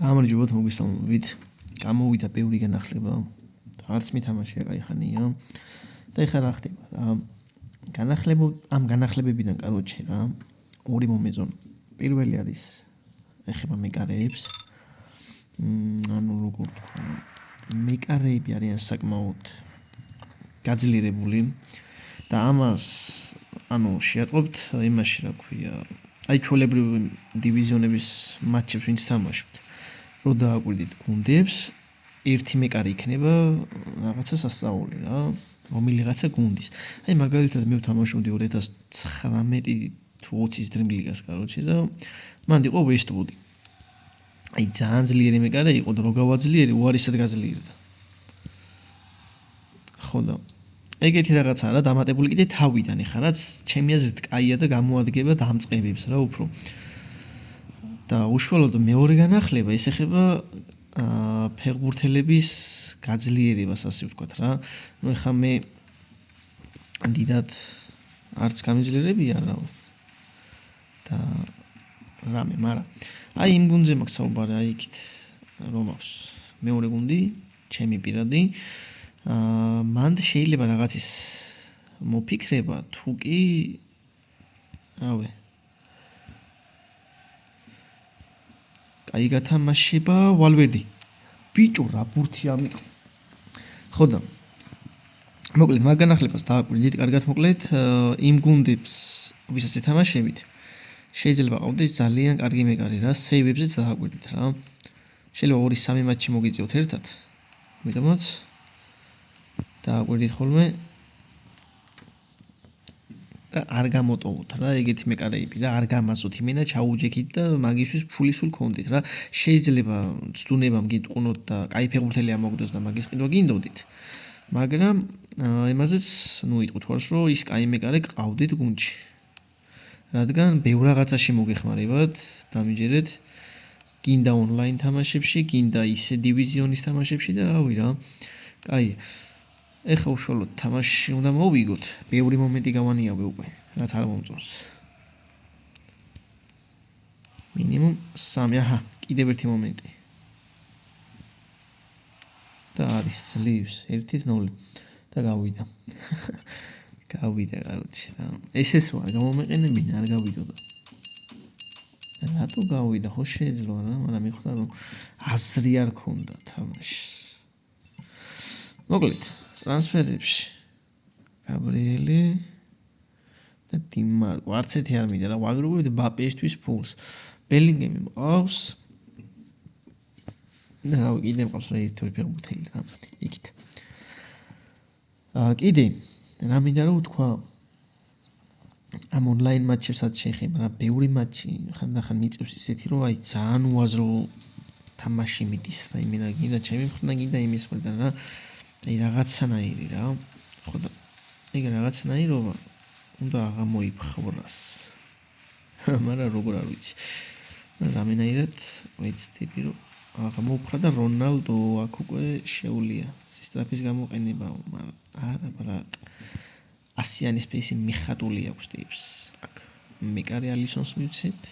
გამარჯობათ მოგესალმებით. გამოვიდა ბევრი განახლება. არც მითამაშია кайხანია. და ეხლა რა ხდება რა? ამ განახლებებიდან კაროჩე რა. ორი მომეწონა. პირველი არის ეხება მეკარეებს. ანუ როგორ თქვა, მეკარეები არიან საკმაოდ გაძლიერებული და ამას ანუ შეატყობთ იმაში რა ქვია. აი ჩვეულებრივი დივიზიონების მატჩებს ვინც თამაშობთ. რო დააკვირდით გუნდებს, ერთი მეკარე იქნება რაღაცა სასწაული რა, რომელიღაცა გუნდის. აი მაგალითად მე ვთამაშობდი 2019 თუ 20-ის დრიმლიგას კაროჩე და მანდ იყო ვესტვუდი. აი ძალიან ძლიერი მეკარე იყო და რო გავაძლიერი უარისად გაძლიერდა. ხო და ეგეთი რაღაცა რა დამატებული კიდე თავიდან ეხა რაც ჩემი აზრით კაია და გამოადგება დამწყებებს რა უფრო. და უშუალოდ მეორე განახლება ეს ეხება ფეხბურთელების გაძლიერებას ასე ვთქვათ რა. ნუ ეხა მე დიდად არც გამიძლიერებია რა. და რამე, მაგრამ აი იმ გუნდზე მაქვს საუბარი, აი იქით რომ აქვს მეორე გუნდი, ჩემი პირადი. მანდ შეიძლება რაღაცის მოფიქრება, თუ კი ავე აი გათამაშება ვალვერდი. ბიჭო რა ბურთი ამიყო. ხო და მოკლედ მაგ განახლებას დააკვირდით, კარგად მოკლედ იმ გუნდებს ვისაც ეთამაშებით შეიძლება ყავდეს ძალიან კარგი მეკარე რა, სეივებზეც დააკვირდით რა. შეიძლება 2-3 მატჩი მოგიწევთ ერთად. ამიტომაც დააკვირდით ხოლმე და არ გამოტოვოთ რა ეგეთი მეკარეები და არ გამასოთ იმენა ჩაუჯექით და მაგისთვის ფული სულ გქონდით რა. შეიძლება ცდუნებამ გიტყუნოთ და კაი ფეხბურთელი ამოგდოს და მაგის ყიდვა გინდოდით. მაგრამ იმაზეც ნუ იტყვით ვარს რომ ის კაი მეკარე გყავდით გუნდში. რადგან ბევრ რაღაცაში მოგეხმარებათ, დამიჯერეთ, გინდა ონლაინ თამაშებში, გინდა ისე დივიზიონის თამაშებში და რავი რა. კაი. ეხა უშუალოდ თამაში უნდა მოვიგოთ. ბევრი მომენტი გავანიავე უკვე, რაც არ მომწონს. მინიმუმ 3, აჰა, კიდევ ერთი მომენტი. და არის ძლივს 1-0 და გავიდა. გავიდა კაროჩე და ესეც ვარ გამომეყენებინა არ გავიდოდა. რატო გავიდა ხო შეიძლება რა, მაგრამ მიხვდა რომ აზრი არ ქონდა თამაშს. მოკლედ ტრანსფერებში გაბრიელი და დიმარკო არც ერთი არ მინდა რა ვაგროვებდი ბაპეისთვის ფულს. ბელინგემი მყავს და რა კიდე მყავს რა ერთი ფეხბურთელი რა იქით. კიდე რა მინდა რომ ვთქვა ამ ონლაინ მატჩებსაც შეხება რა ბევრი მატჩი ხანდახან მიწევს ისეთი რომ აი ძალიან უაზრო თამაში მიდის რა იმენა გინდა ჩემი მხრიდან გინდა იმის მხრიდან რა. აი რაღაცნაირი რა. ხო და ეგ რაღაცნაირობა უნდა აღმოიფხვრას. მაგრამ როგორ არ ვიცი. რამენაირად ვეცდები რომ აღმოფხვრა და რონალდო აქ უკვე შეუულია სისტრაფის გამოყენება, მაგრამ არა ბრატ. ასიანის ფეისი მიხატული აქვს ტიპს. აქ მეკარე ალისონს მივცეთ.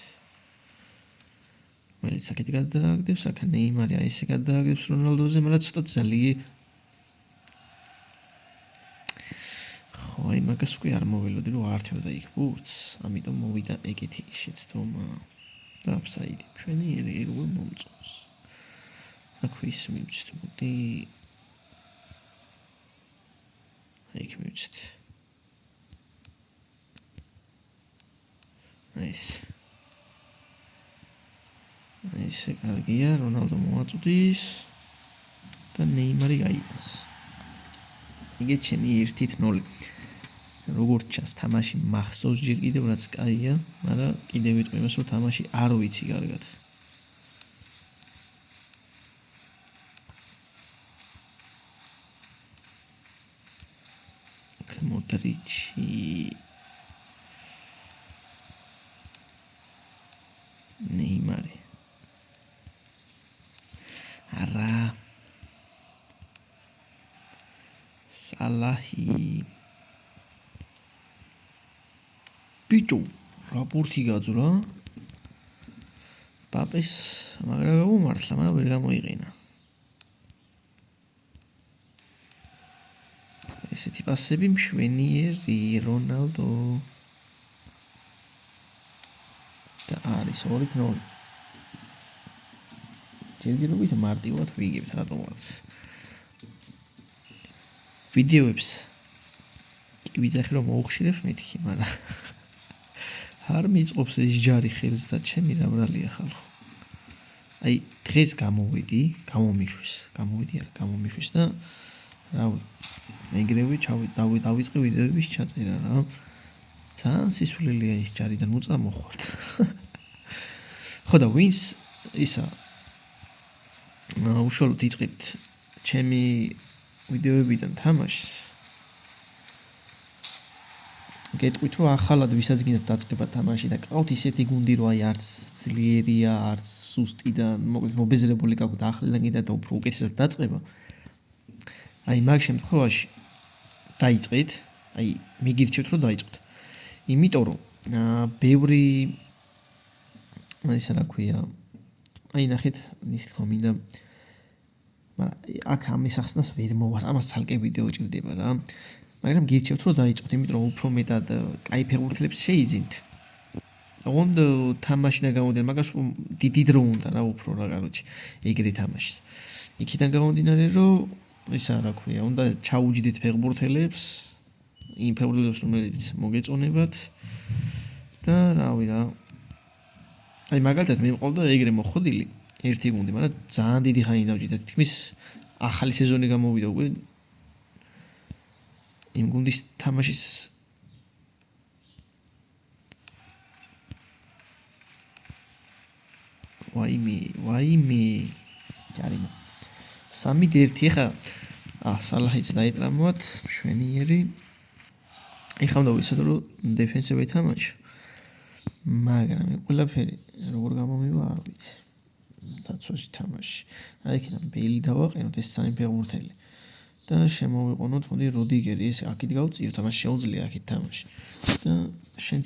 რომელიც აქეთ გადააგდებს, აქ ნეიმარი აი ესე გადააგდებს რონალდოზე, მაგრამ ცოტა ძლიერი. აი მაგას უკვე არ მოველოდი რომ ართევდა იქ ბურთს, ამიტომ მოვიდა ეგეთი შეცდომა. და აფსაიდი ჩვენი ერეულ მომწონს. აქ ის მივცეთ, მოდი იქ მივცეთ. ესე კარგია, რონალდო მოაწუდის და ნეიმარი გაიგას. იგეთ შენი 1-0. როგორც ჩანს თამაში მახსოვს ჯერ კიდევ რაც კაია, მაგრამ კიდევ ვიტყვი იმას რომ თამაში არ ვიცი კარგად. მოდრიჩი ნეიმარი არა სალაჰი ბიჭო რა ბურთი გაძვრა პაპის მაგრა გამომართლა, მაგრამ ვერ გამოიყინა. ესეთი პასები მშვენიერი რონალდო და არის 2-0. ჯერჯერობით მარტივად ვიგებთ რატომაც. ვიდეოებს კი ვიძახი რომ მოუხშირებ მეთქი, მაგრამ არ მიწყობს ეს ჯარი ხელს და ჩემი რა ბრალია ხალხო. აი დღეს გამოვიდი და რავი, ეგრევე დავიწყე ვიდეოების ჩაწერა რა. ძალიან სისულელია ის ჯარიდან მოწამოხვალთ. ხო და ვინც ისა უშუალოდ იწყეთ ჩემი ვიდეოებიდან თამაშს. გეტყვით რომ ახალად ვისაც გინდათ დაწყება თამაში და გყავთ ისეთი გუნდი რომ აი არც ძლიერია, არც სუსტი და მოკლედ მობეზრებული გაქვთ ახლიდან გინდათ და უფრო უკეთესად დაწყება. აი მაგ შემთხვევაში დაიწყეთ, აი მიგირჩევთ რომ დაიწყოთ. იმიტომ რომ ბევრი ისა რა ქვია, აი ნახეთ ის თქმა მინდა, მაგრამ აქ ამის ახსნას ვერ მოვას, ამას ცალკე ვიდეო ჭირდება რა. მაგრამ გირჩევთ რომ დაიწყოთ, იმიტომ რომ უფრო მეტად კაი ფეხბურთელებს შეიძინთ. ოღონდ თამაშიდან გამოდიან, მაგას დიდი დრო უნდა რა უფრო რა კაროჩი, ეგრე თამაშის. იქიდან გამომდინარე რომ ისა რა ქვია, უნდა ჩაუჯდეთ ფეხბურთელებს, იმ ფეხბურთელებს რომლებიც მოგეწონებათ და რავი რა. აი მაგალითად მე მყავდა ეგრე მოხდილი ერთი გუნდი, მაგრამ ძალიან დიდი ხანი დავჭირდა. თითქმის ახალი სეზონი გამოვიდა უკვე იმ გუნდის თამაშის ვაიმე ჯარიმა 3-1 ხა სალაჰიც დაიტრამოთ მშვენიერი. ეხლა უნდა ვიცოდო რომ დეფენსივი თამაში, მაგრამ ყველაფერი როგორ გამომივა არ ვიცი. დაცვაში თამაში. აი იქიდან ბეილი დავაყენოთ ეს სამი ფეხბურთელი და შემოვიყვანოთ მოდი რუდიგერი, ეს აქეთ გავწიოთ, ამას შეუძლია აქეთ თამაში. და შენ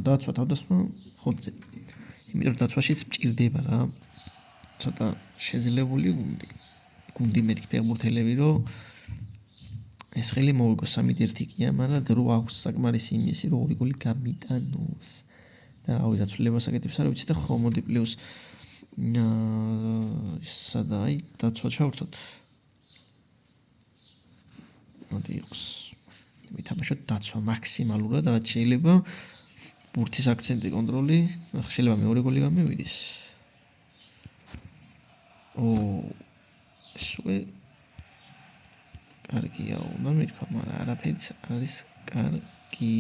დაცვა თავდასხმა ხოთზე. იმიტომ რომ დაცვაშიც მჭირდება რა. ცოტა შეძლებული გუნდი მეთქი ფეხბურთელები რომ ეს ხელი მოვიგო 3-1 კია, მაგრამ დრო აქვს საკმარისი იმისი რომ 2 გოლი გამიტანოს. და რავი დაცვლებას აკეთებს არ ვიცი და ხო მოდი პლუს სადა აი დაცვა ჩავთოთ. მოდი იყოს. ვითამაშოთ დაცვა მაქსიმალურად, რაც შეიძლება. ბურთის აქცენტი კონტროლი, შეიძლება მეორე გოლი გამივიდეს. სულ კარგია, უნდა მithქვა, მაგრამ არაფერიც არის კარგი.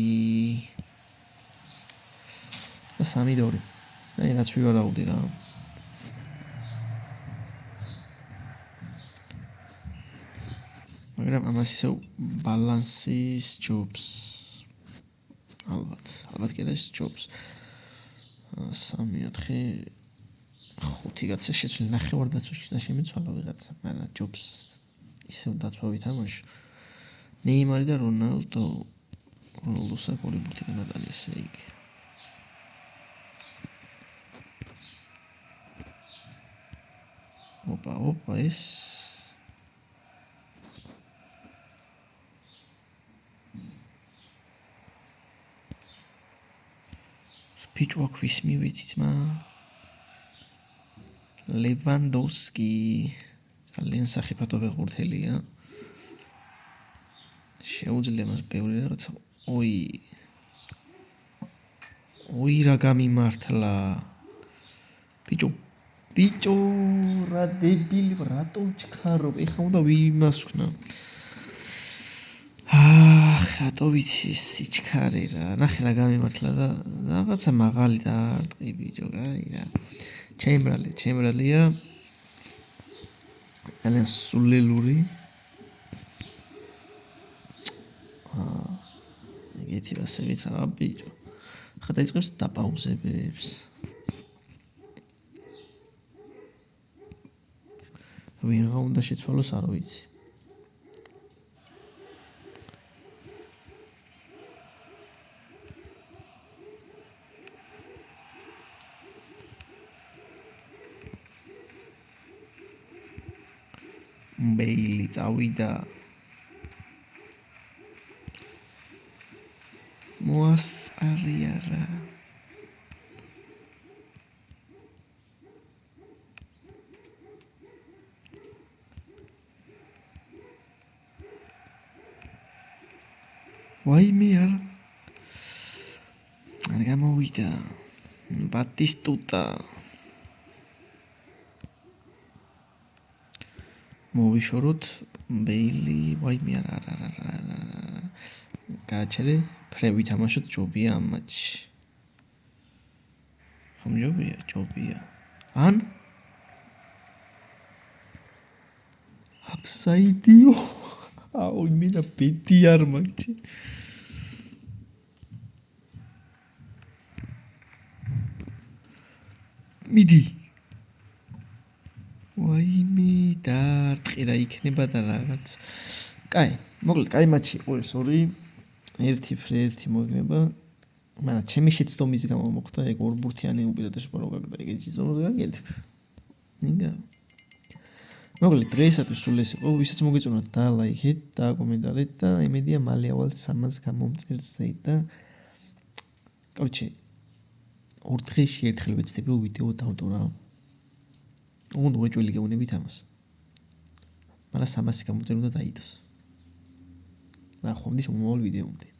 და 3-2. აი რაც ვივარაუდი რა. მაგრამ ამას ისევ ბალანსის ჯობს. ალბათ კი ეს ჯობს. 3-4 5 კაცი შეცვლი ნახევარ დაცვაში და შემეცვალა ვიღაცა, მაგრამ ჯობს ისევ დაცვავი თამაში. ნეიმარი და რონალდოს აქ ორი ბურთი განატანია, ესე იგი. ოპა ეს პიჭვა ქვის მივიცით მა ლევანდოვსკი ძალიან სახიფათო ფეხბურთელია. შეუძლია მას ბევრი რაღაცა. ოი რა გამიმართლა. ბიჭო რა დებილი რატო ჩქარო? ეხლა უნდა ვიმას ვქნა. რატო ვიცი სიჩქარე რა. ნახე რა გამიმართლა და რაღაცა მაღალი დაარტყი ბიჭო, კაი რა. ჩემბრალია. ძალიან სულელური. ეგეთი ასევით რა ბიჭო. ხა დაიწყებს დაპაუზებებს. ვიღა უნდა შეცვალოს არ ვიცი. ბეილი წავიდა მოასწარიარა ვაიმე არ გამოვიდა ბატისტუტა მოვიშოროთ ბეილი ვაიმე არა გააჩერე ფრევი თამაშოთ ჯობია ამ მატჩში ხომ ჯობია ან აფსაიდიო აუ იმენა ბედი არ მაგჩი მიდი ვაიმე დაარტყი რა იქნება და რაღაც კაი მოკლედ კაი მატჩი იყო ეს ორი ერთი ფრე ერთი მოიგნება მაგრამ ჩემი შეცდომის გამო მოხდა ეგ ორბურთიანი უპირატესობა რო გაგდა ეგ შეცდომას გაგეთებ ნინგა მოკლედ დღეისათვის სულ ეს იყო ვისაც მოგეწონათ და ლაიქეთ და კომენტარით და იმედია მალე ავალ 300 გამომწელს და კორჩი ორ დღეში ერთხელ ვეცდები ვიდეო დავდო რა უნდა უეჭველი გეუნებით ამას მაგრამ 300 გამოწერო და დაიდოს ნახვამდის მომავალ ვიდეომდე